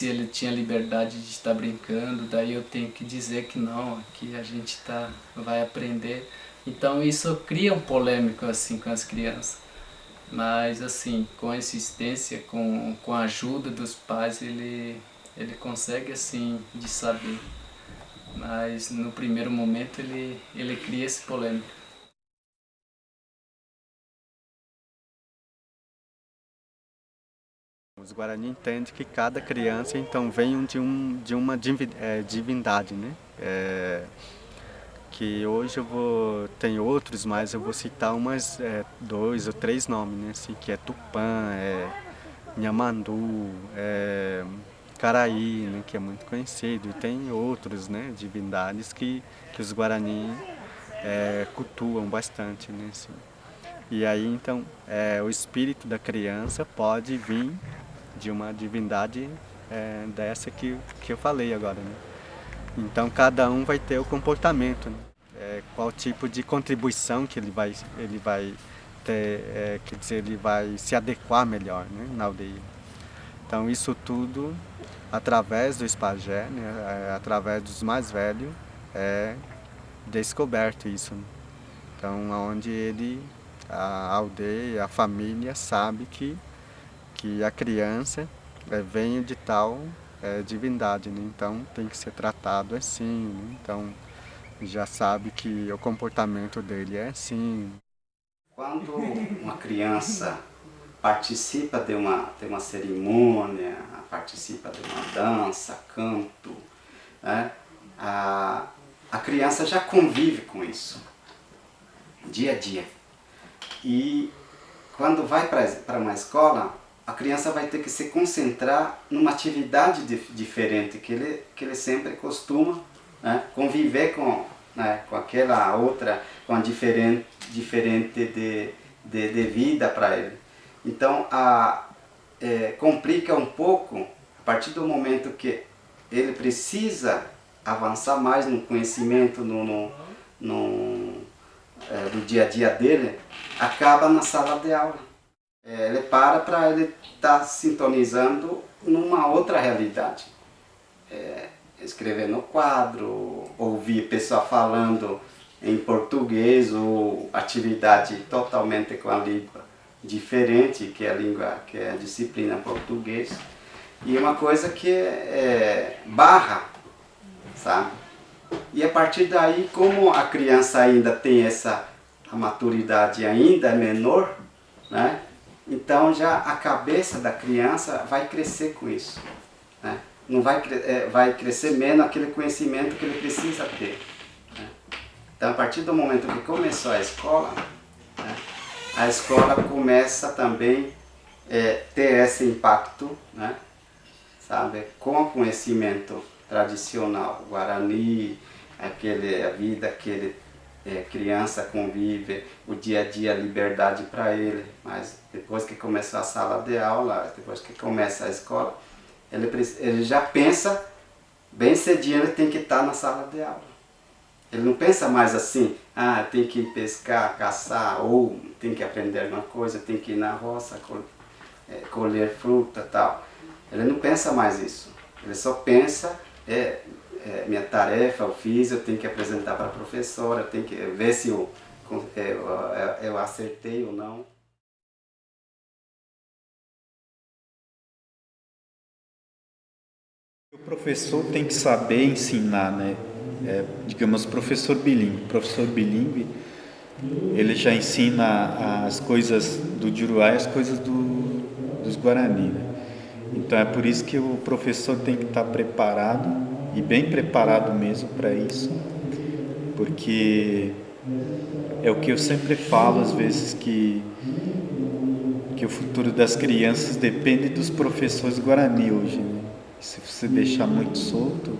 Se ele tinha liberdade de estar brincando, daí eu tenho que dizer que não, que a gente vai aprender. Então isso cria um polêmico assim com as crianças. Mas assim, com a insistência, com a ajuda dos pais, ele consegue assim de saber. Mas no primeiro momento ele cria esse polêmico. Os Guarani entendem que cada criança então vem de uma divindade, né? Que hoje tem outros, mas eu vou citar umas dois ou três nomes, né? Assim, que é Tupã, Nhamandu, Caraí, né? Que é muito conhecido, e tem outros, né? Divindades que os Guarani cultuam bastante, né? Assim. E aí então o espírito da criança pode vir de uma divindade dessa que eu falei agora, né? Então cada um vai ter o comportamento, né? Qual tipo de contribuição que ele vai ter, quer dizer, ele vai se adequar melhor, né, na aldeia. Então isso tudo através do pajé, né, através dos mais velhos, é descoberto isso, né? Então onde a aldeia, a família sabe que a criança vem de tal divindade, né? Então tem que ser tratado assim, né? Então já sabe que o comportamento dele é assim. Quando uma criança participa de uma cerimônia, participa de uma dança, canto, né? A criança já convive com isso, dia a dia. E quando vai para uma escola, a criança vai ter que se concentrar numa atividade diferente, que ele sempre costuma, né, conviver com aquela outra, com a diferente de vida para ele. Então, complica um pouco a partir do momento que ele precisa avançar mais no conhecimento, do dia a dia dele, acaba na sala de aula. Ele para ele estar sintonizando numa outra realidade. Escrever no quadro, ouvir pessoa falando em português ou atividade totalmente com a língua diferente, que é a disciplina português. E uma coisa que barra, sabe? E a partir daí, como a criança ainda tem a maturidade ainda é menor, né? Então já a cabeça da criança vai crescer com isso, né? Não vai crescer menos aquele conhecimento que ele precisa ter, né? Então a partir do momento que começou a escola, né, a escola começa também ter esse impacto, né, sabe, com o conhecimento tradicional, Guarani, a vida que criança convive, o dia a dia, a liberdade para ele. Mas depois que começa a sala de aula, depois que começa a escola, ele já pensa, bem cedinho ele tem que estar na sala de aula. Ele não pensa mais assim, tem que ir pescar, caçar, ou tem que aprender alguma coisa, tem que ir na roça, colher fruta e tal. Ele não pensa mais isso. Ele só pensa, minha tarefa eu fiz, eu tenho que apresentar para a professora, eu tenho que ver se eu acertei ou não. O professor tem que saber ensinar, né? Digamos, professor bilíngue. Professor bilíngue, ele já ensina as coisas do Juruá e as coisas dos Guarani, né? Então é por isso que o professor tem que estar preparado, e bem preparado mesmo para isso, porque é o que eu sempre falo às vezes, que o futuro das crianças depende dos professores Guarani hoje, né? Se você deixar muito solto,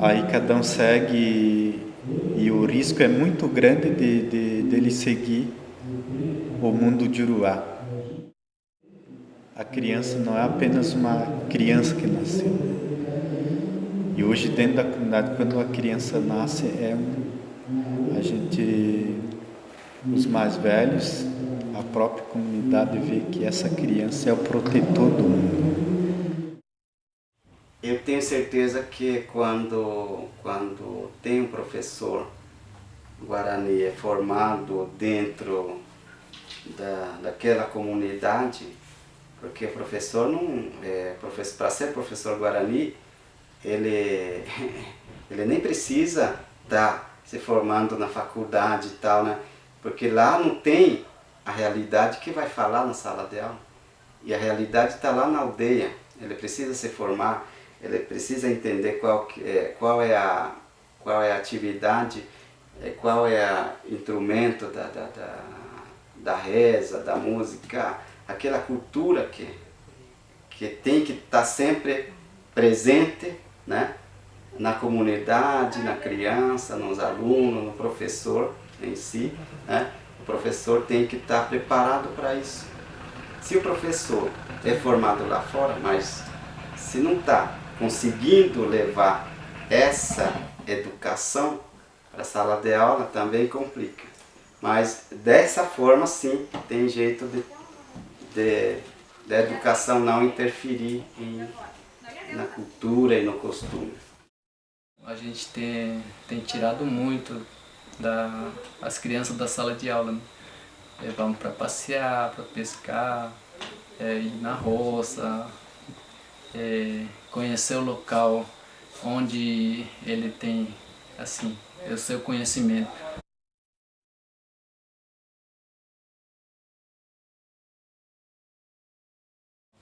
aí cada um segue e o risco é muito grande dele seguir o mundo de Uruá. A criança não é apenas uma criança que nasceu. E hoje dentro da comunidade, quando a criança nasce, os mais velhos, a própria comunidade vê que essa criança é o protetor do mundo. Eu tenho certeza que quando tem um professor Guarani formado dentro daquela comunidade, porque o professor não para ser professor Guarani, ele nem precisa estar se formando na faculdade e tal, né? Porque lá não tem a realidade que vai falar na sala de aula. E a realidade está lá na aldeia. Ele precisa se formar, ele precisa entender qual é a atividade, qual é o instrumento da reza, da música, aquela cultura que tem que estar sempre presente, né? Na comunidade, na criança, nos alunos, no professor em si, né? O professor tem que estar preparado para isso. Se o professor é formado lá fora, mas se não está conseguindo levar essa educação para a sala de aula, também complica. Mas dessa forma, sim, tem jeito da educação não interferir na cultura e no costume. A gente tem tirado muito as crianças da sala de aula, né? Levamos para passear, para pescar, ir na roça, conhecer o local onde ele tem assim, o seu conhecimento.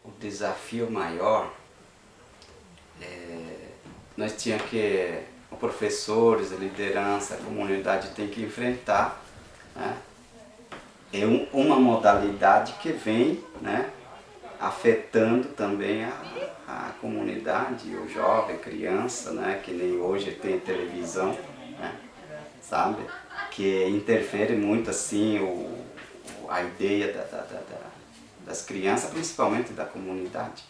O desafio maior nós tínhamos que, os professores, a liderança, a comunidade tem que enfrentar, né? É uma modalidade que vem, né, afetando também a comunidade, o jovem, a criança, né, que nem hoje tem televisão, né, sabe? Que interfere muito assim a ideia das crianças, principalmente da comunidade.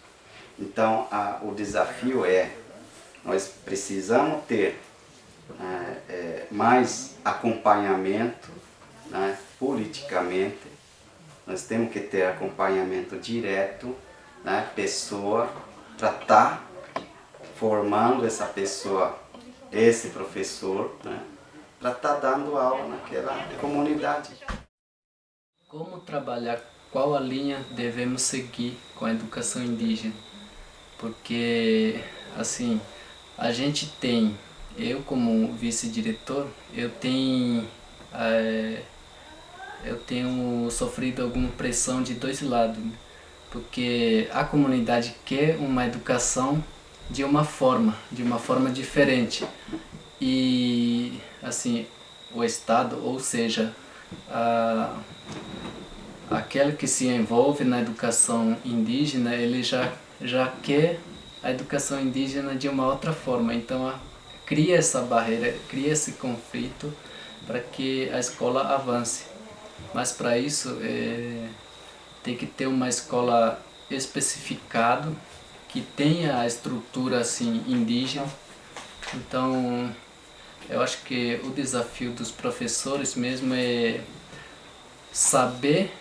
Então o desafio nós precisamos ter mais acompanhamento, né, politicamente. Nós temos que ter acompanhamento direto, né, pessoa, para estar formando essa pessoa, esse professor, né, para estar dando aula naquela comunidade. Como trabalhar, qual a linha devemos seguir com a educação indígena? Porque, assim, a gente tem, eu como vice-diretor, eu tenho sofrido alguma pressão de dois lados, né? Porque a comunidade quer uma educação de uma forma diferente. E, assim, o Estado, ou seja, aquele que se envolve na educação indígena, ele já quer a educação indígena de uma outra forma. Então cria essa barreira, cria esse conflito para que a escola avance. Mas para isso tem que ter uma escola especificada, que tenha a estrutura assim, indígena. Então eu acho que o desafio dos professores mesmo é saber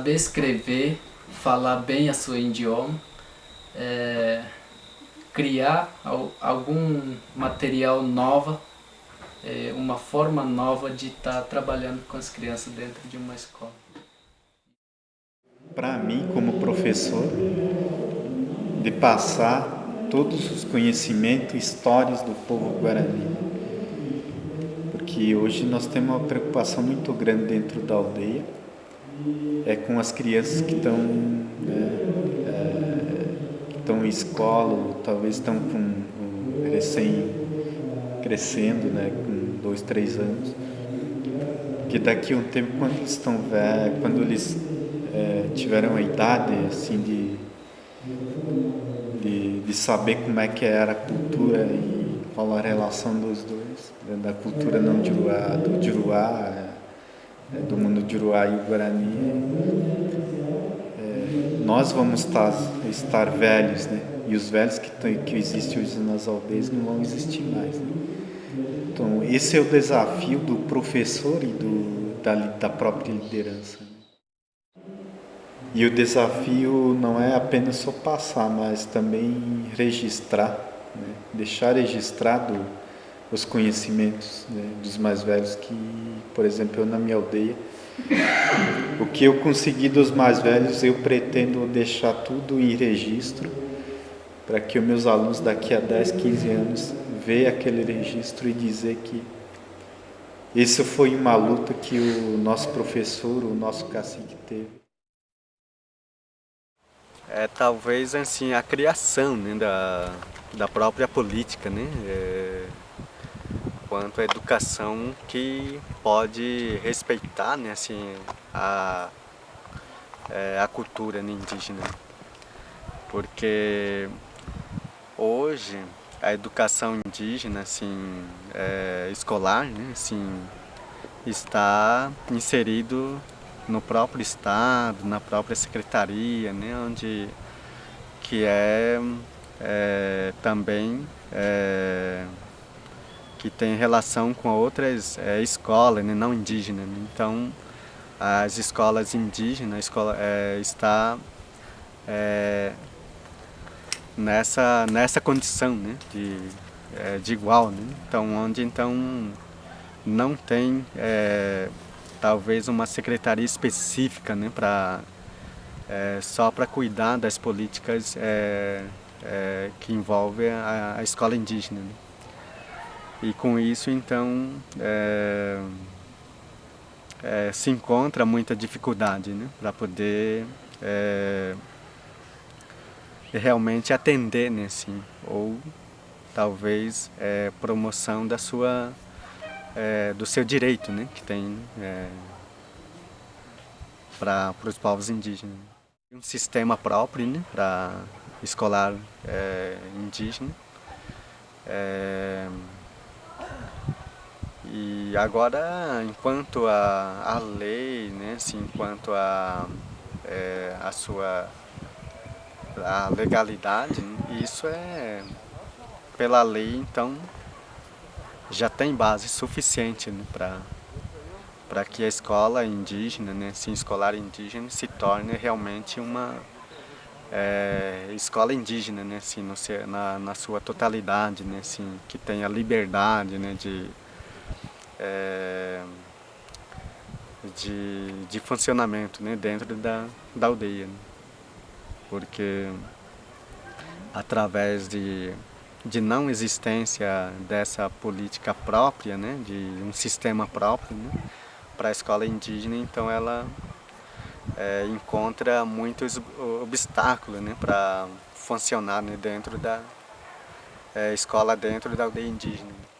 escrever, falar bem a seu idioma, criar algum material novo, uma forma nova de estar trabalhando com as crianças dentro de uma escola. Para mim, como professor, de passar todos os conhecimentos, histórias do povo Guarani. Porque hoje nós temos uma preocupação muito grande dentro da aldeia, com as crianças que estão em escola, ou talvez estão crescendo, né, com 2, 3 anos, que daqui a um tempo, quando eles estão velhos, quando eles tiveram a idade assim de saber como é que era a cultura e qual a relação dos dois, da cultura não Juruá, do Juruá, do mundo Juruá e o Guarani, nós vamos estar velhos, né? E os velhos que existem hoje nas aldeias não vão existir mais, né? Então esse é o desafio do professor e da própria liderança. E o desafio não é apenas só passar, mas também registrar, né? Deixar registrado os conhecimentos, né, dos mais velhos, que, por exemplo, eu na minha aldeia, o que eu consegui dos mais velhos, eu pretendo deixar tudo em registro, para que os meus alunos daqui a 10, 15 anos vejam aquele registro e dizer que isso foi uma luta que o nosso professor, o nosso cacique teve. É talvez assim a criação, né, da própria política, né, quanto à educação que pode respeitar, né, assim, a cultura, né, indígena, porque hoje a educação indígena, assim, escolar, né, assim, está inserido no próprio estado, na própria secretaria, né, onde que também que tem relação com outras escolas, né, não indígenas. Né? Então, as escolas indígenas está nessa condição, né, de igual, né? Então, onde então não tem talvez uma secretaria específica, né, só para cuidar das políticas que envolvem a escola indígena. Né? E com isso, então, se encontra muita dificuldade, né, para poder realmente atender, né, assim, ou talvez promoção do seu direito, né, que tem para os povos indígenas. Um sistema próprio, né, para escolar indígena. E agora, enquanto a lei, né, assim, enquanto a legalidade, né, isso pela lei, então já tem base suficiente, né, para que a escola indígena, né, assim, escolar indígena, se torne realmente uma escola indígena, né, assim, na sua totalidade, né, assim, que tenha liberdade, né, de funcionamento, né, dentro da aldeia. Né? Porque através de não existência dessa política própria, né, de um sistema próprio, né, para a escola indígena, então ela encontra muitos obstáculos, né, para funcionar, né, dentro da escola, dentro da aldeia indígena.